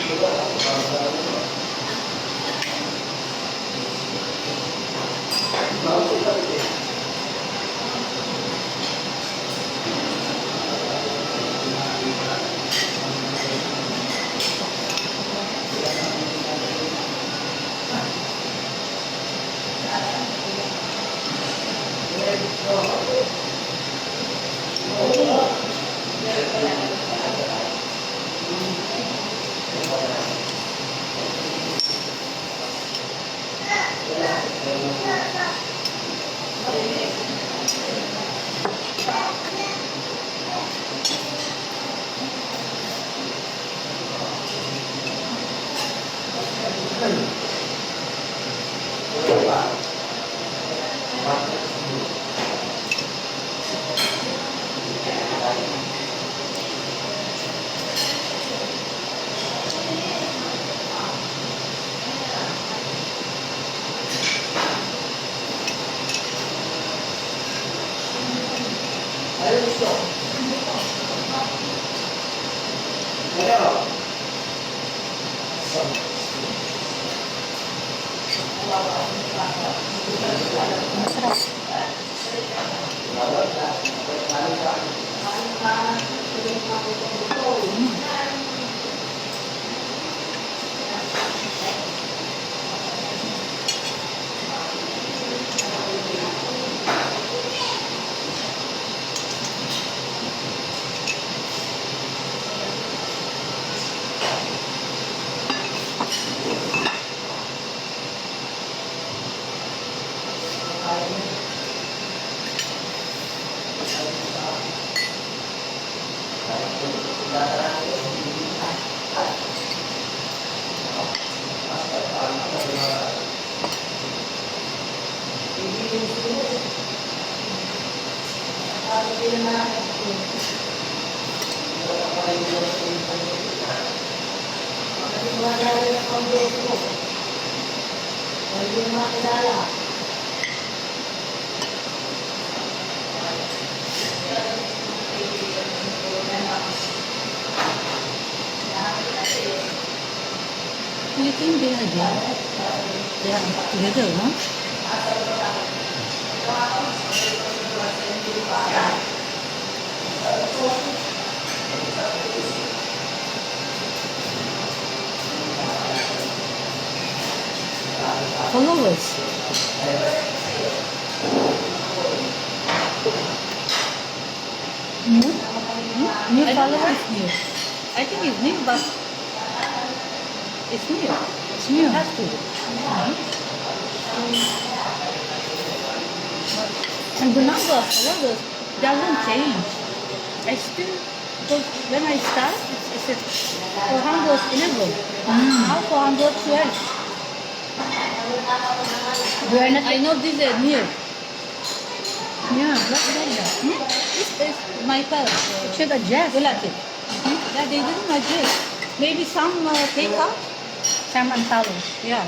You think they are there? They are together, no? Followers. New? New followers new. I think it's new, but it's new. It's new. It has to. And the number of followers doesn't change. I still, because when I start, it said 411. Now 412. I know this is new. Yeah, black dahlia. This is my color. It should adjust. You like it? Yeah, they didn't adjust. Maybe some take out. Some unfollow. Yeah.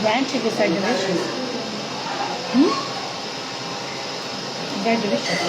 Brand chickens are delicious. They're delicious.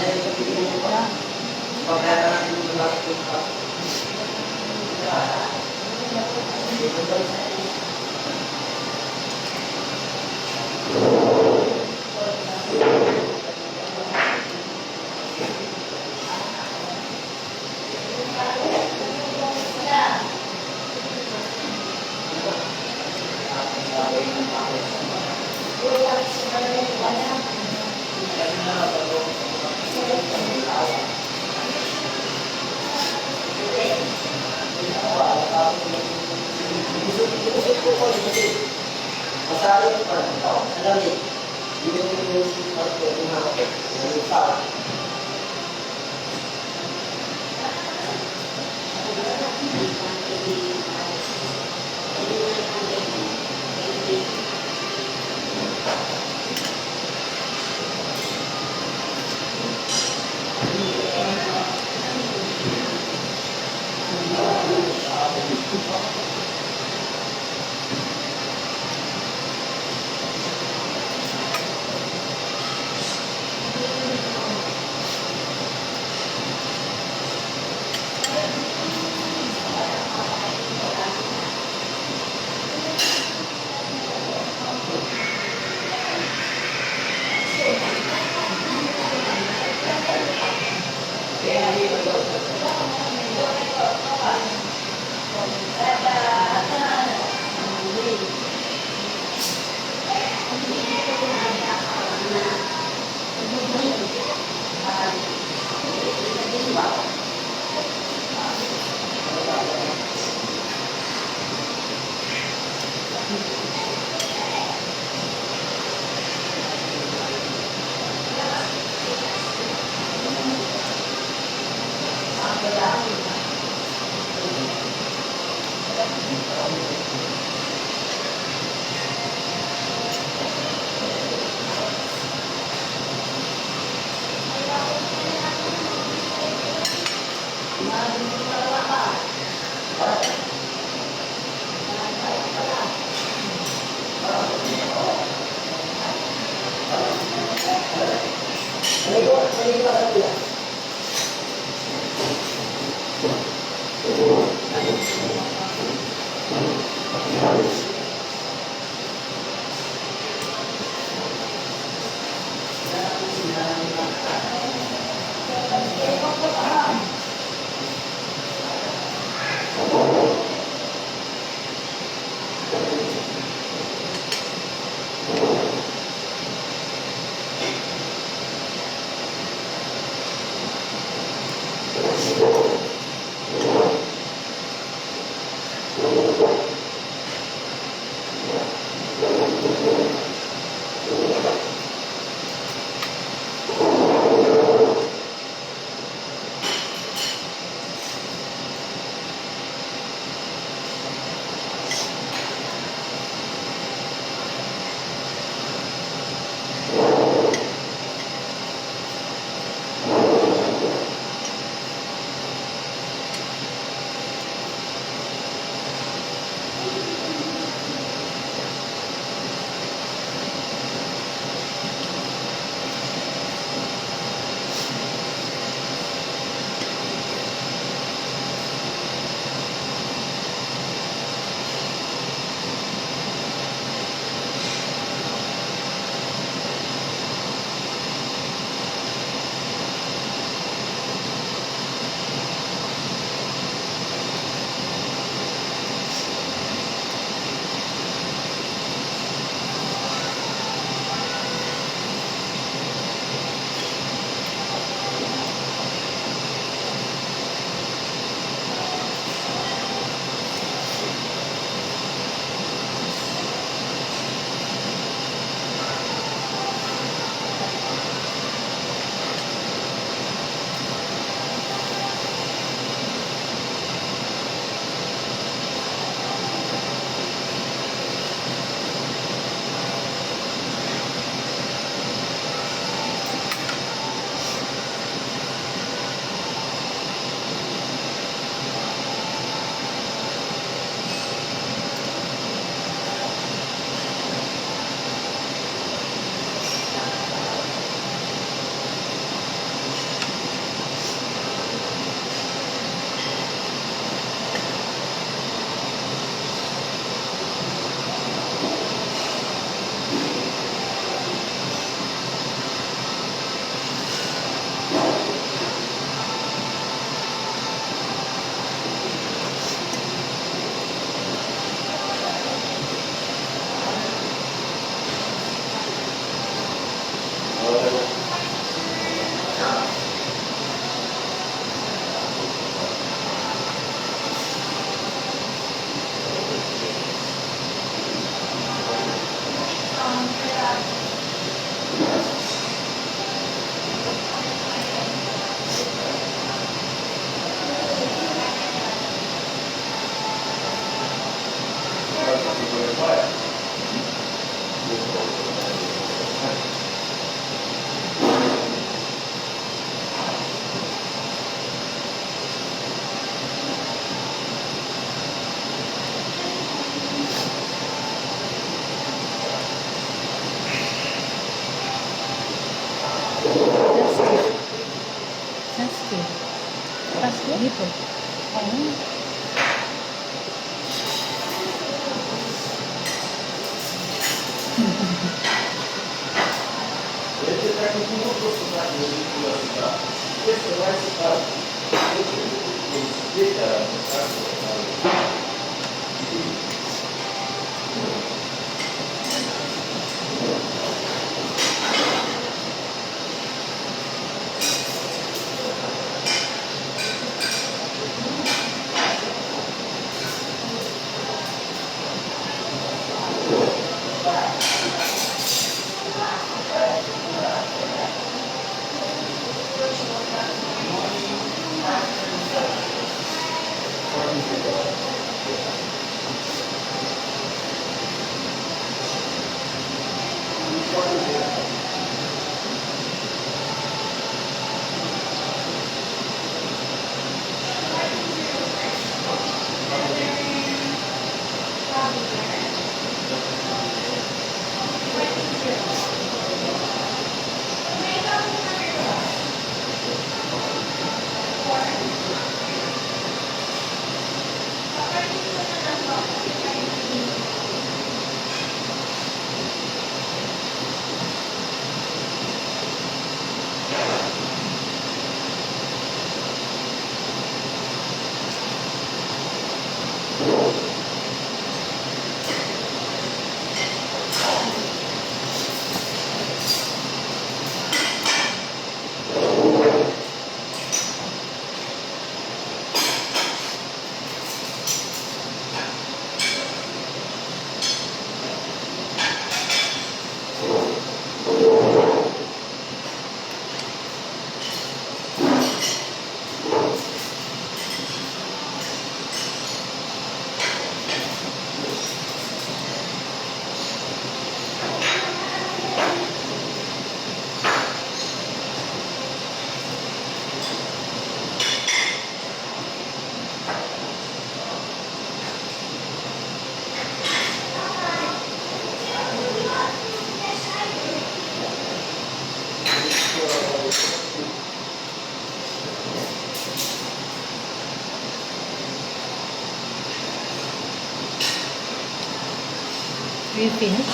You finish?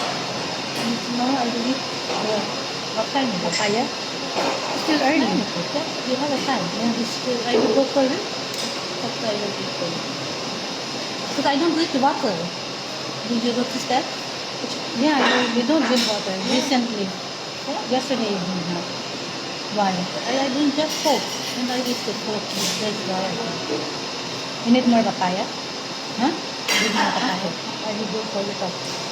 No, I believe. What time? Papaya. Still early. Yeah, you have a time. Yeah, it's still, I will go for it. After I will go for it. Because I don't drink the water. Did you notice that? Yeah, you don't drink water. Recently. Yeah. Yesterday you didn't have. Why? I drink just Coke. And I eat the Coke. That's why. You need more papaya? Huh? You need more papaya. I will go for it after.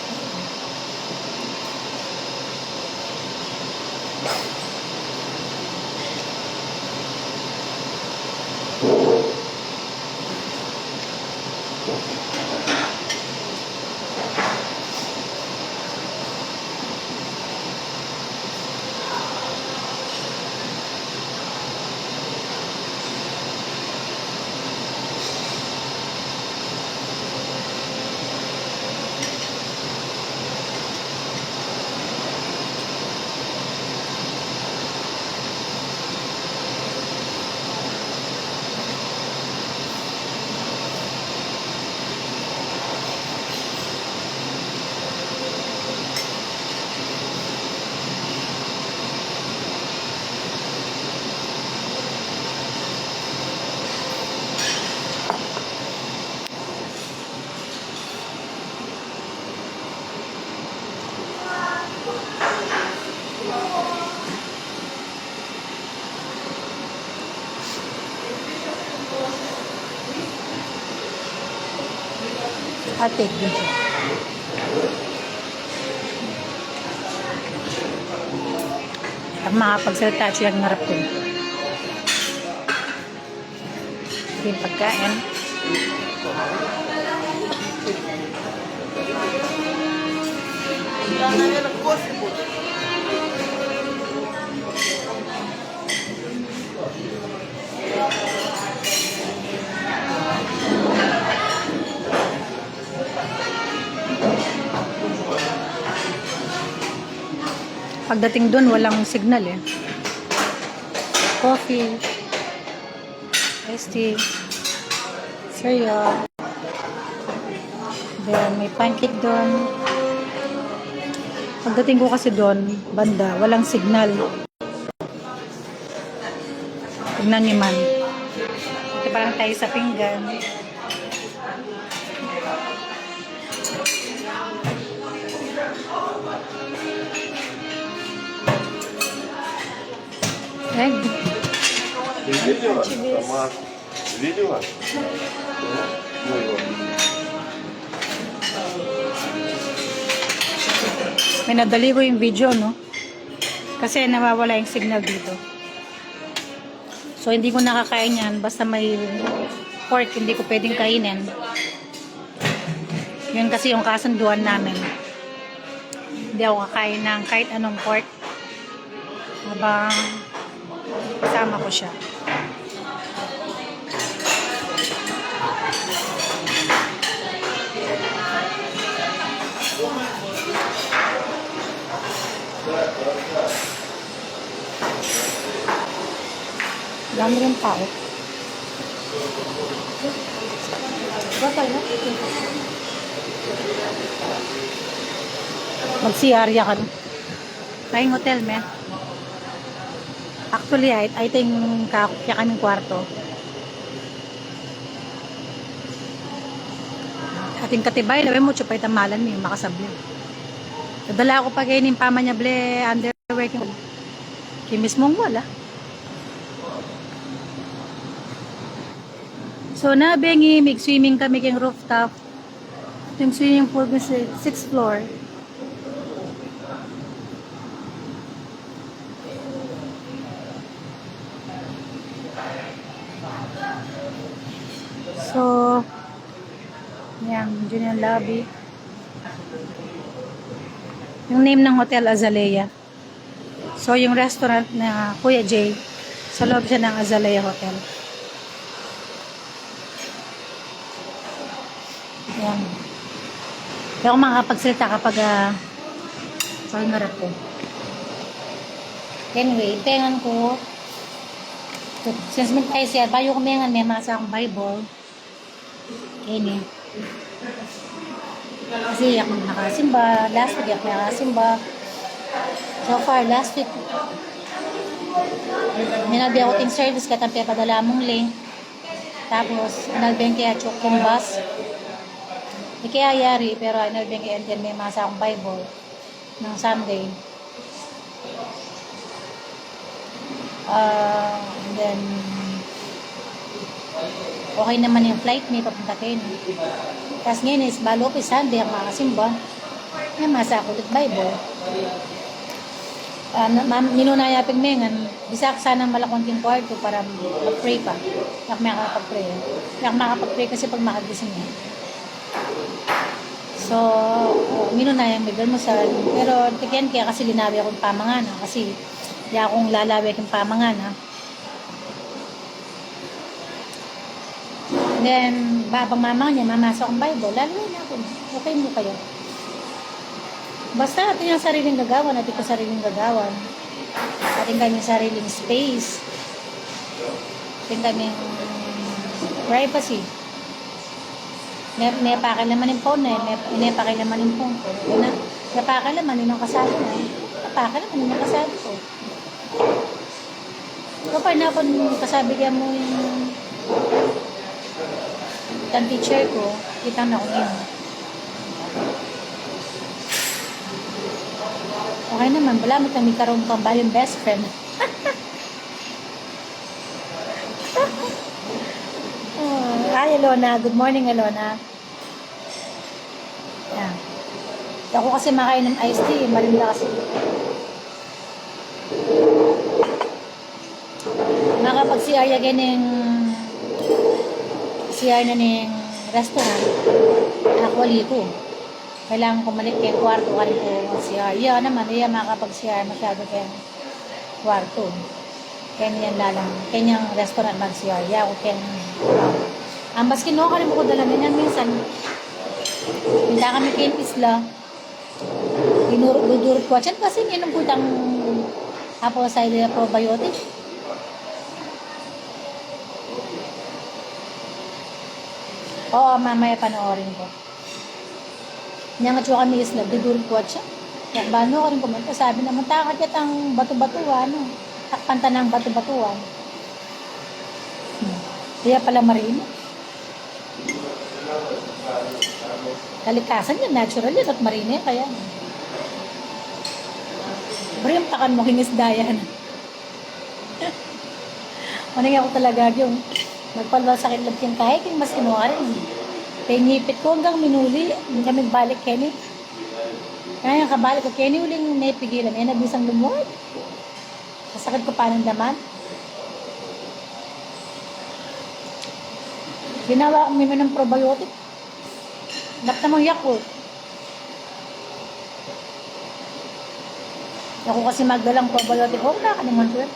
I'll take this. Pag makapagsalita siya, ang narap ko. Yung pagkain. Pagdating doon, walang signal eh. Coffee, iced tea. cereal. Then, may pancake doon. Pagdating ko kasi doon, banda, walang signal. Tignan niyo man. Ito parang tayo sa pinggan. Egg. Видела? Томат. Видела? Ну его. May nadali ko yung video, no? Kasi nawawala yung signal dito. So, hindi ko nakakain yan. Basta may pork, hindi ko pwedeng kainin. Yun kasi yung kasunduan namin. Hindi ako kakain ng kahit anong pork. Habang kasama ko siya. Dami rin tao. Bakal na? Mag-CR ka no? Tayong hotel, me. Actually, I think kakupya kaming kwarto. Ating katibay, labi mo, chupay tamalan mo yung makasabli. Nadala ako pag yung pamanyable underwear king kimis mong wala. So, nabengi, mag-swimming kami king rooftop. Yung swimming pool ko sa 6th floor. So, yan, dyan yung lobby. Yung name ng hotel, Azalea. So, yung restaurant na Kuya Jay, sa loob siya ng Azalea Hotel. Yan. Kaya ako makakapagsalita kapag sorry, marap ko. Anyway, tengan ko. Since may tayo siya, bayo ko may masa akong Bible. Kaya kasi ako nakasimba. Last week ako nakasimba. So far, last week, minabi ako ting service katang padala mong link. Tapos, inalbeng kaya chokong bus. Di kaya yari, pero inalbeng kaya and then may masa akong Bible ng Sunday. And then, okay naman yung flight me papunta kayo. Tapos ngayon is balo ko Sunday ang makasimba. May masa ako ulit Bible. Ninunayapin mo yan. Bisa ka sanang malakonting kwarto para mag-pray pa. Yak may makapag-pray. Yak makapag-pray kasi pag makagising niya. So, minunayang may mo sa pero tigyan kaya kasi linabi akong pamangana kasi di akong lalawi akong pamangana. Then, babang mama niya, mamasok ang Bible, lalawi na ako. Okay mo kayo. Basta natin yung sariling gagawan, natin ko sariling gagawan. Ating kami sariling space. Ating kami privacy. Napakalaman yung phone na napakalaman yung phone ko. Napakalaman yung kasado na. Napakalaman yung kasado ko. Kapag na ako kasabi ka mo yung itang teacher ko, kitang na ko ngayon. Okay naman, wala mo kami karong pambayong best friend. Hi, Alona. Good morning, Alona. Yan. Ako kasi makain ng iced tea. Malimla kasi. Makapag-CR yan ng CR na ng restaurant. Actually ko. Kailangan ko malik kay kwarto ka rin po mag-CR. Yan naman, yan makapag-CR masyado kay kwarto. Kaya niyan lalang. Kaya niyang restaurant mag-CR. Yan ako kaya ang baskin no, kalimu ko dala ganyan minsan. Hindi kami kain isla. Dinurut ko dyan kasi yun ang putang apple cider probiotic. Oo, mamaya panoorin ko. Nga nga kami isla, didurot ko at siya. Kaya bano ko rin kumenta, sabi naman, takot yat ang bato-batuan, no? Takpanta ng bato-batuan. Kaya pala marino. Kalikasan yan, natural yan, at marino yan, kaya. Pero yung takan mo, kingisda yan. Manang ako talaga yung magpalwa sakit lang yung kahit yung mas kinuha rin. Kaya ngipit ko hanggang minuli, hindi kami balik Kenny. Kaya yung kabalik ko, Kenny uling naipigilan, eh nabisang lumuot. Masakit ko pa ng daman. Ginawa kong mimi ng probiotic. Hanap namang Yakult. Ako kasi magdalang probiotic, wala ka naman sir.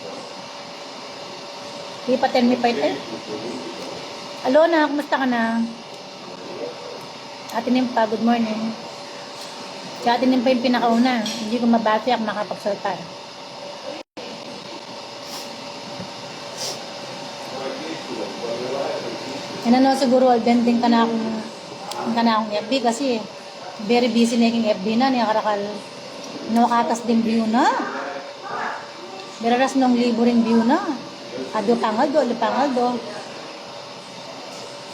Di pa 10 mi pa ito. Alona, kumusta ka na? Ate Nimpa, good morning. Si Ate Nimpa yung pinakauna. Hindi ko mabati ako makapagsalta. Ano siguro, bending ka na akong FB kasi very busy na yung FB na. Niya karakal, nakakas din view na. Beraras nung libo rin view na. Ado pangaldo.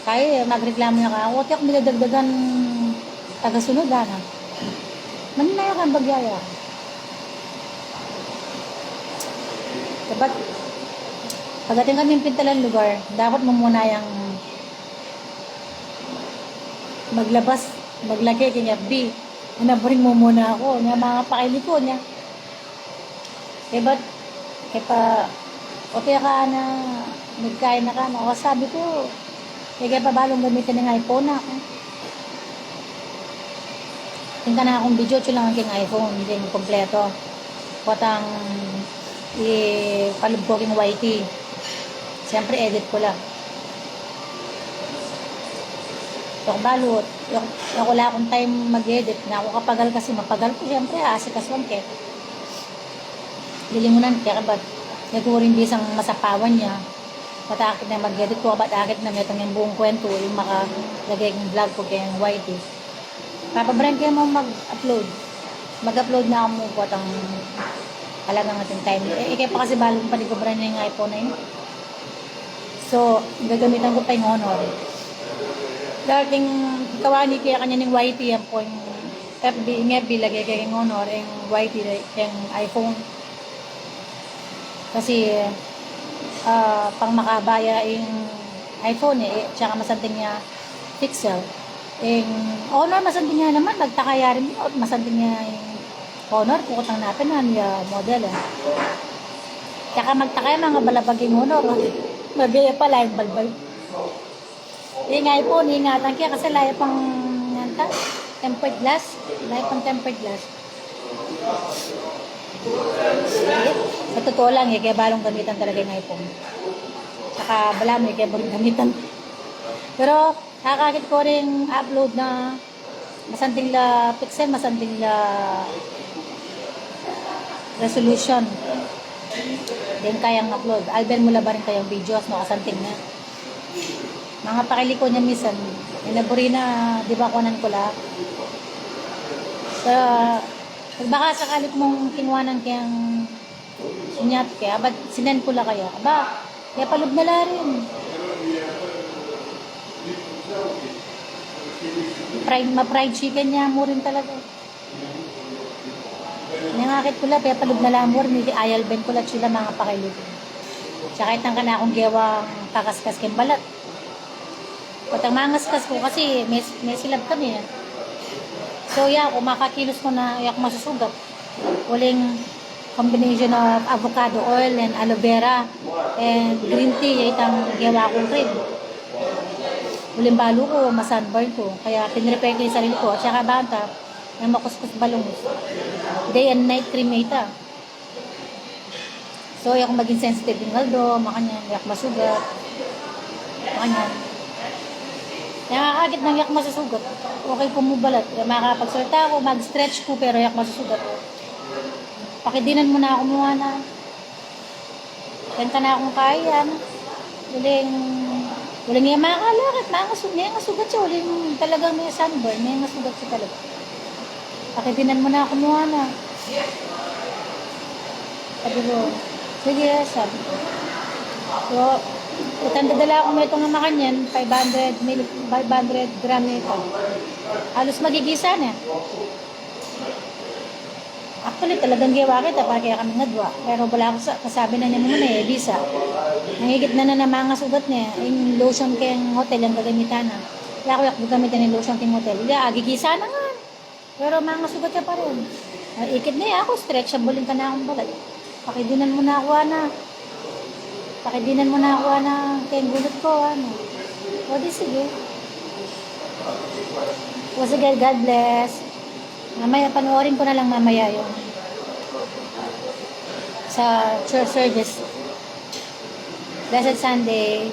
Kaya magreklamo na ka, wati ako nilagdagdagan tagasunod na. Manina yung bagyaya. Dapat, pagdating kami yung pintalan lugar, dapat mo muna yung maglabas, maglagay kanya B. Nabaring mo muna ako, niya mga pakiliko niya. Ba't, okay ka na, nagkain na ka, sabi ko, kaya pa balong gamitin ng iPhone na ako. Tingka na akong video, lang ang king iPhone, hindi mo kompleto. Patang palub ko king YT. Siyempre, edit ko lang. Yung balot, yung wala akong time mag-edit, na ako kapagal kasi mapagal ko, siyempre, asikaswan ke. Lilimunan, kaya ba't nagkurin bisang masapawan niya. Patakit na mag-edit ko, patakit na metong yung buong kwento, yung makalagay yung vlog ko kaya yung YT. Papabrand kayo mo mag-upload. Mag-upload na ako mo po at ang halagang ating time. Kaya pa kasi balong pa ko brand na yung iPhone na yun. So, gagamitan ko pa yung Honor. Dating kawani kaya kanya ng YT, yan po yung FB, lagay kaya yung Honor, yung YT, yung iPhone. Kasi, pang makabaya yung iPhone tsaka masanting niya Pixel. Honor masanting niya naman, nagtakaya rin yun, masanting niya yung Honor, kukutang natin na niya model Tsaka magtakaya mga balabag yung Honor, magaya pala yung balbal. Yung iPhone, ingatan kaya kasi layo pang tempered glass, Sa totoo lang, kaya balong gamitan talaga yung iPhone. Saka bala mo, kaya balong gamitan. Pero, nakakakit ko rin upload na masanting la pixel, masanting la resolution. Then, kayang upload. Albert mula ba rin kayang videos, makasanting na. Mga pakiliko niya minsan, inaburi na, di ba, kunan ko lahat. Baka sakalit mong kinuwanan kayang sunyat kaya, ba't sinend ko lang kaya? Kaya palub na la rin. Ma-fried chicken niya mo rin talaga. Nangakit ko lang, kaya palub na lang mo rin. Ayal ben ko lang sila mga pakilig. Tsaka itang ka na akong gawang kakaskas king balat. Patang mangaskas ko kasi may silab kami So, kung makakilos ko na yak masusugat. Uling combination of avocado oil and aloe vera and green tea, itang gawa kong cream. Uling balo ko, masunburn ko. Kaya pinrepair ko yung sarili ko. Siya kabanta, yung makuskus balong. Day and night cream ita. So, kung maging sensitive yung aldo, makanyan, yak masugat. Makanyan. Nakakagit ng yak masusugat. Okay pumubalat. Makakapagsalita ako, mag-stretch ko, pero yak masusugat. Pakidinan mo na ako muna na. Kanta na akong kaya. Daling Wala nga makakalakit, may sugat siya. Wala yung talagang may sunburn, may sugat siya talaga. Pakitinan mo na, kumuha na. Sabi ko, sige, sabi ko. So, utang dadala ako may itong amakan yan, 500 gram nito. Halos magigisa na. Actually, talagang gawa kita para kaya kami ngadwa. Pero wala ako kasabi na niya naman visa. Nangigit na mga sugat niya. Yung lotion kayang hotel ang gagamitan na. Kaya ako gagamitan ng lotion kayang hotel. Hindi, gigisa na nga. Pero mga sugat niya pa rin. Ikit na ako, stretchable ka na akong balat. Pakidinan mo na ako kayang gulot ko, O di sige. O sige, God bless. Mamaya, panoorin ko na lang mamaya yung sa church service. Blessed Sunday.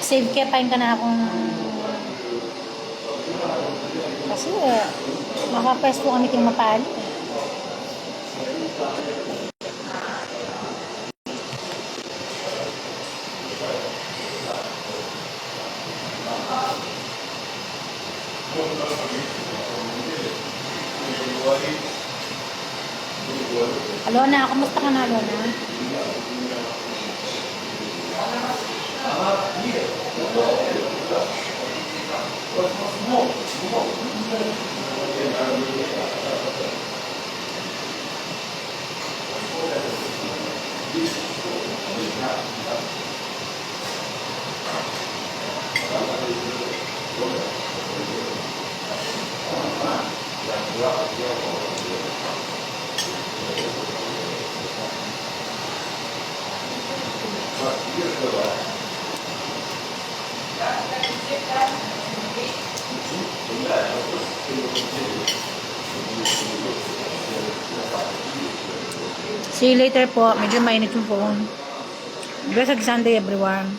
Save kepain ka na akong kasi makapwesto kami kayong mapali. Alona, kumusta ka na, Alona? See you later po. Medyo mainit yung phone. Blessed Sunday everyone.